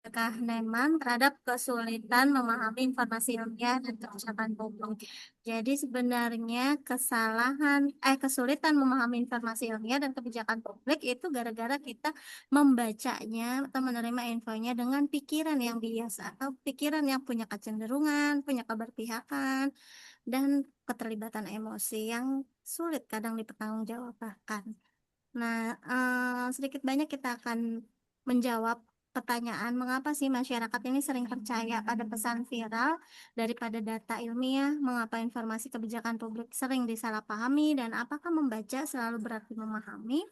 Kahneman terhadap kesulitan memahami informasi ilmiah dan kebijakan publik. Jadi sebenarnya kesulitan memahami informasi ilmiah dan kebijakan publik itu gara-gara kita membacanya atau menerima infonya dengan pikiran yang bias atau pikiran yang punya kecenderungan, punya keberpihakan, dan keterlibatan emosi yang sulit kadang dipertanggungjawabkan. Nah, sedikit banyak kita akan menjawab pertanyaan mengapa sih masyarakat ini sering percaya pada pesan viral daripada data ilmiah, mengapa informasi kebijakan publik sering disalahpahami, dan apakah membaca selalu berarti memahami.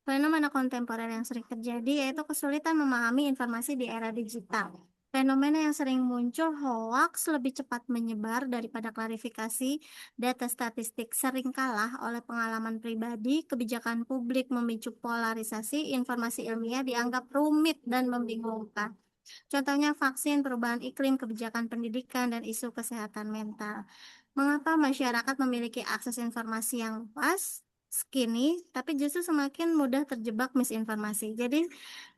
Fenomena kontemporer yang sering terjadi yaitu kesulitan memahami informasi di era digital. Fenomena yang sering muncul, hoax lebih cepat menyebar daripada klarifikasi, data statistik sering kalah oleh pengalaman pribadi, kebijakan publik memicu polarisasi, informasi ilmiah dianggap rumit dan membingungkan. Contohnya vaksin, perubahan iklim, kebijakan pendidikan, dan isu kesehatan mental. Mengapa masyarakat memiliki akses informasi yang luas, skinny, tapi justru semakin mudah terjebak misinformasi. Jadi,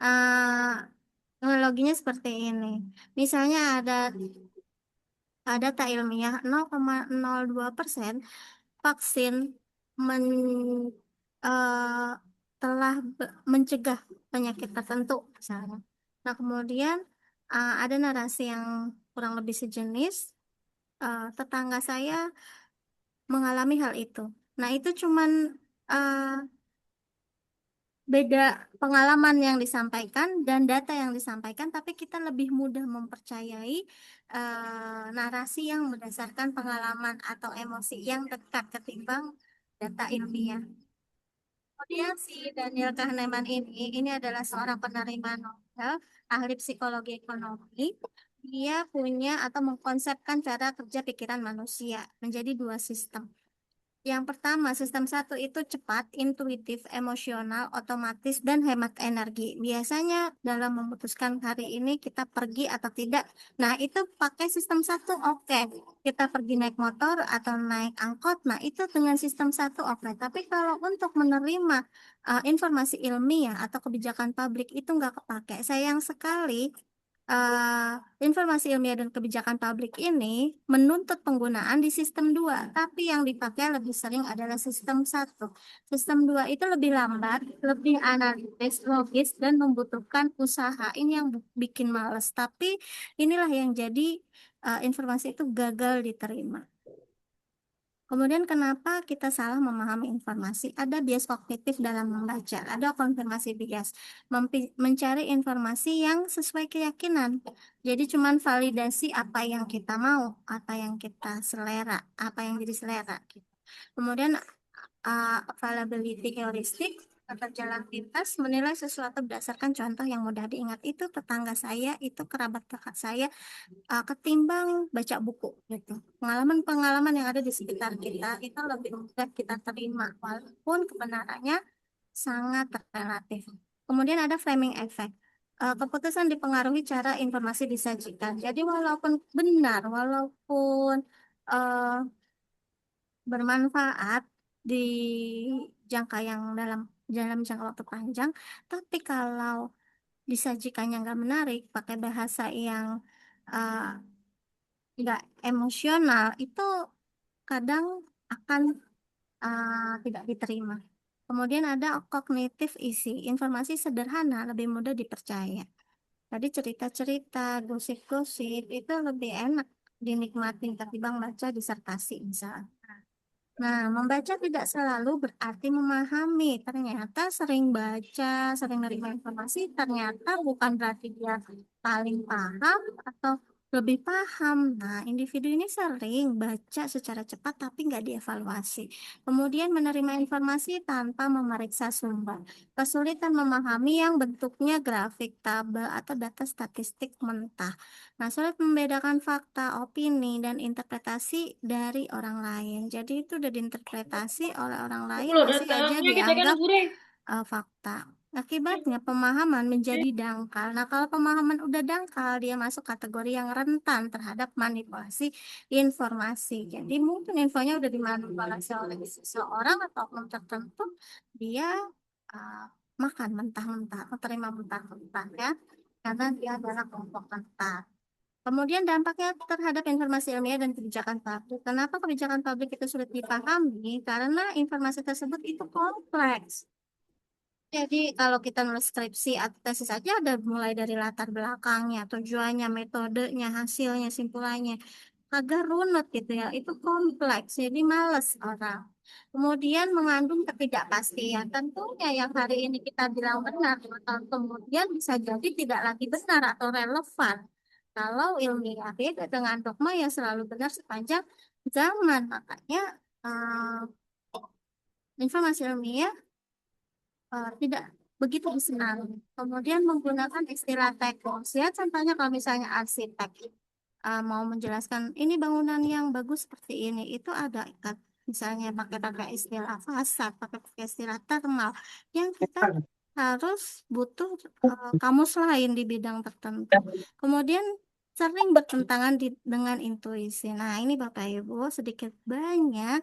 eh, analoginya seperti ini. Misalnya ada data ilmiah 0,02% vaksin men, eh, telah mencegah penyakit tertentu misalnya. Nah, kemudian ada narasi yang kurang lebih sejenis. Tetangga saya mengalami hal itu. Nah, itu cuman eh, beda pengalaman yang disampaikan dan data yang disampaikan, tapi kita lebih mudah mempercayai narasi yang berdasarkan pengalaman atau emosi yang dekat ketimbang data ilmiah. Kemudian si Daniel Kahneman ini adalah seorang penerima Nobel, ahli psikologi ekonomi. Dia punya atau mengkonsepkan cara kerja pikiran manusia menjadi dua sistem. Yang pertama, sistem satu itu cepat, intuitif, emosional, otomatis, dan hemat energi. Biasanya dalam memutuskan hari ini kita pergi atau tidak. Nah, itu pakai sistem satu, oke. Kita pergi naik motor atau naik angkot, nah itu dengan sistem satu, oke. Tapi kalau untuk menerima informasi ilmiah atau kebijakan publik itu nggak kepake. Sayang sekali eh, informasi ilmiah dan kebijakan publik ini menuntut penggunaan di sistem 2, tapi yang dipakai lebih sering adalah sistem satu. Sistem 2 itu lebih lambat, lebih analitis, logis, dan membutuhkan usaha. Ini yang bikin males, tapi inilah yang jadi informasi itu gagal diterima. Kemudian kenapa kita salah memahami informasi? Ada bias kognitif dalam membaca, ada konfirmasi bias, mencari informasi yang sesuai keyakinan. Jadi cuman validasi apa yang kita mau, apa yang kita selera, apa yang jadi selera. Gitu. Kemudian availability heuristik atau jalan pintas menilai sesuatu berdasarkan contoh yang mudah diingat. Itu tetangga saya, itu kerabat kakak saya, ketimbang baca buku gitu. Pengalaman-pengalaman yang ada di sekitar kita itu lebih mudah kita terima walaupun kebenarannya sangat relatif. Kemudian ada framing effect. Keputusan dipengaruhi cara informasi disajikan. Jadi walaupun benar, walaupun eh, bermanfaat di dalam jangka waktu panjang, tapi kalau disajikannya nggak menarik, pakai bahasa yang eh, nggak emosional itu kadang akan tidak diterima. Kemudian ada kognitif isi, informasi sederhana lebih mudah dipercaya. Tadi cerita-cerita, gosip-gosip itu lebih enak dinikmati ketimbang baca disertasi misalnya. Nah, membaca tidak selalu berarti memahami. Ternyata sering baca, sering menerima informasi, ternyata bukan berarti dia paling paham atau lebih paham. Nah, individu ini sering baca secara cepat tapi nggak dievaluasi. Kemudian menerima informasi tanpa memeriksa sumber. Kesulitan memahami yang bentuknya grafik, tabel, atau data statistik mentah. Nah, sulit membedakan fakta, opini, dan interpretasi dari orang lain. Jadi itu udah diinterpretasi oleh orang Aku lain lo masih aja datangnya kita kan dianggap gurih. fakta. Akibatnya pemahaman menjadi dangkal. Nah, kalau pemahaman udah dangkal, dia masuk kategori yang rentan terhadap manipulasi informasi. Jadi mungkin infonya udah dimanipulasi oleh seseorang atau oknum tertentu, dia uh, makan mentah-mentah atau terima mentah-mentah ya. karena dia adalah kelompok rentan. Kemudian dampaknya terhadap informasi ilmiah dan kebijakan publik. Kenapa kebijakan publik itu sulit dipahami? Karena informasi tersebut itu kompleks. Jadi kalau kita nulis skripsi atau tesis saja ada mulai dari latar belakangnya, tujuannya, metodenya, hasilnya, simpulannya. Agak runut gitu ya, itu kompleks, jadi males orang. Kemudian mengandung ketidakpastian. Tentunya yang hari ini kita bilang benar, 2 tahun kemudian bisa jadi tidak lagi benar atau relevan. Kalau ilmiah beda dengan dogma yang selalu benar sepanjang zaman. Makanya eh, informasi ilmiah tidak begitu disenang. Kemudian menggunakan istilah teknis. Ya, contohnya kalau misalnya arsitek mau menjelaskan ini bangunan yang bagus seperti ini, itu ada kan. Misalnya pakai istilah fasad, pakai istilah thermal, yang kita harus butuh kamus lain di bidang tertentu. Kemudian sering bertentangan dengan intuisi. Nah, ini Bapak Ibu sedikit banyak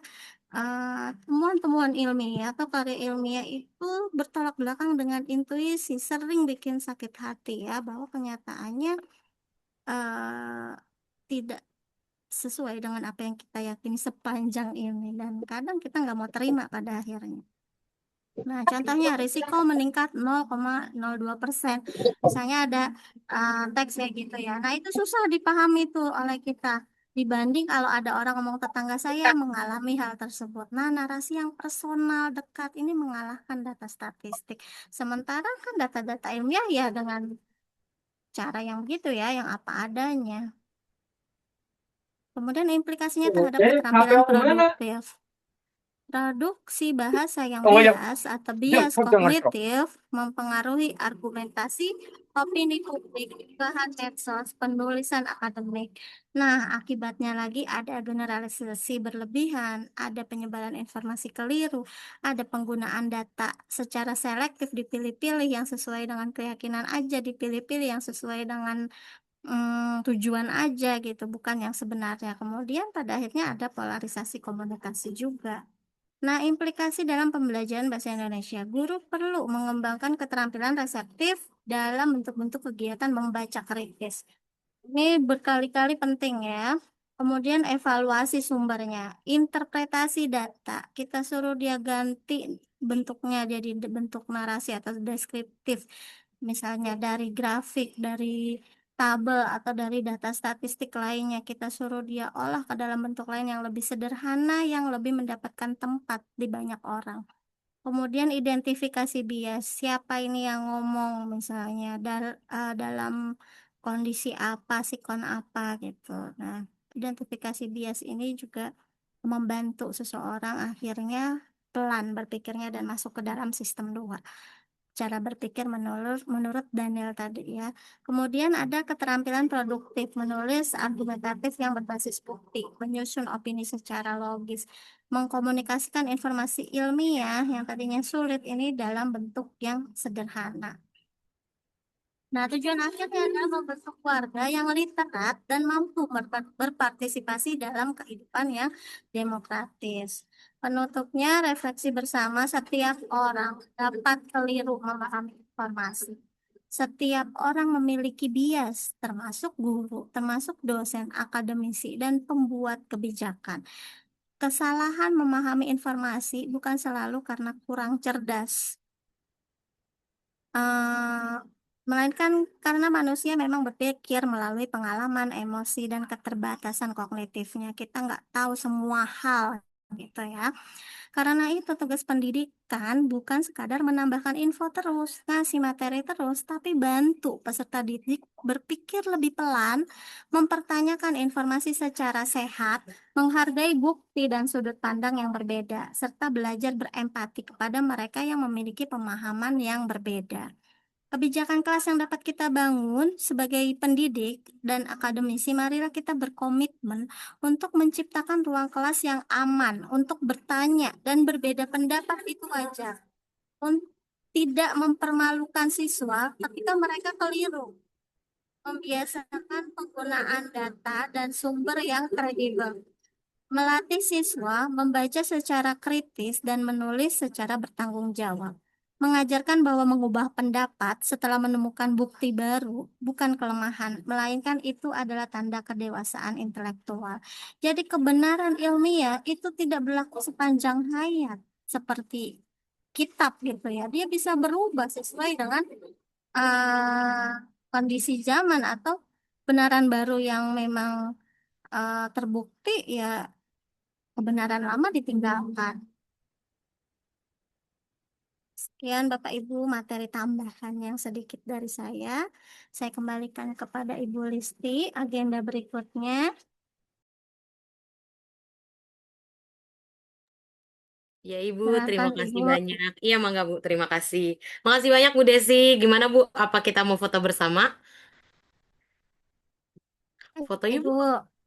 temuan-temuan ilmiah atau karya ilmiah itu bertolak belakang dengan intuisi, sering bikin sakit hati ya, bahwa kenyataannya eh, tidak sesuai dengan apa yang kita yakini sepanjang ini, dan kadang kita nggak mau terima pada akhirnya. Nah, contohnya risiko meningkat 0,02%. Misalnya ada teks kayak gitu ya. Nah, itu susah dipahami tuh oleh kita. Dibanding kalau ada orang ngomong tetangga saya mengalami hal tersebut. Nah, narasi yang personal dekat ini mengalahkan data statistik. Sementara kan data-data ilmiah ya dengan cara yang begitu ya, yang apa adanya. Kemudian implikasinya terhadap Jadi HP keterampilan aku mana? produktif. Produksi bahasa yang Oh yang bias atau yang bias pegang laptop. kognitif mempengaruhi argumentasi, opini publik, bahan medsos, penulisan akademik. Nah, akibatnya lagi ada generalisasi berlebihan, ada penyebaran informasi keliru, ada penggunaan data secara selektif dipilih-pilih yang sesuai dengan keyakinan aja, dipilih-pilih yang sesuai dengan tujuan aja gitu, bukan yang sebenarnya. Kemudian pada akhirnya ada polarisasi komunikasi juga. Nah, implikasi dalam pembelajaran bahasa Indonesia, guru perlu mengembangkan keterampilan reseptif dalam bentuk-bentuk kegiatan membaca kritis. Ini berkali-kali penting ya. Kemudian evaluasi sumbernya, interpretasi data. Kita suruh dia ganti bentuknya jadi bentuk narasi atau deskriptif. Misalnya dari grafik, dari tabel atau dari data statistik lainnya. Kita suruh dia olah ke dalam bentuk lain yang lebih sederhana, yang lebih mendapatkan tempat di banyak orang. Kemudian identifikasi bias, siapa ini yang ngomong misalnya dalam kondisi apa, sikon apa gitu. Nah, identifikasi bias ini juga membantu seseorang akhirnya pelan berpikirnya dan masuk ke dalam sistem 2. Cara berpikir menurut Daniel tadi ya. Kemudian ada keterampilan produktif, menulis argumentatif yang berbasis bukti, menyusun opini secara logis, mengkomunikasikan informasi ilmiah yang tadinya sulit ini dalam bentuk yang sederhana. Nah, tujuan akhirnya adalah membentuk warga yang literat dan mampu berpartisipasi dalam kehidupan yang demokratis. Penutupnya, refleksi bersama, setiap orang dapat keliru memahami informasi. Setiap orang memiliki bias, termasuk guru, termasuk dosen, akademisi, dan pembuat kebijakan. Kesalahan memahami informasi bukan selalu karena kurang cerdas, eh, melainkan karena manusia memang berpikir melalui pengalaman, emosi, dan keterbatasan kognitifnya. Kita nggak tahu semua hal gitu ya. Karena itu tugas pendidikan bukan sekadar menambahkan info terus, ngasih materi terus, tapi bantu peserta didik berpikir lebih pelan, mempertanyakan informasi secara sehat, menghargai bukti dan sudut pandang yang berbeda, serta belajar berempati kepada mereka yang memiliki pemahaman yang berbeda. Kebijakan kelas yang dapat kita bangun sebagai pendidik dan akademisi, marilah kita berkomitmen untuk menciptakan ruang kelas yang aman untuk bertanya dan berbeda pendapat itu wajar. Tidak mempermalukan siswa ketika mereka keliru. Membiasakan penggunaan data dan sumber yang kredibel. Melatih siswa membaca secara kritis dan menulis secara bertanggung jawab. mengajarkan bahwa mengubah pendapat setelah menemukan bukti baru bukan kelemahan, melainkan itu adalah tanda kedewasaan intelektual. Jadi kebenaran ilmiah itu tidak berlaku sepanjang hayat seperti kitab gitu ya. Dia bisa berubah sesuai dengan eh, kondisi zaman atau kebenaran baru yang memang terbukti ya kebenaran lama ditinggalkan. Sekian Bapak Ibu materi tambahan yang sedikit dari saya. Saya kembalikan kepada Ibu Listi agenda berikutnya. Ya Ibu, terima Silakan kasih Ibu. banyak. Iya Mangga Bu, terima kasih. Makasih banyak Bu Desi. Gimana Bu? Apa kita mau foto bersama? Foto yuk Ibu. Bu.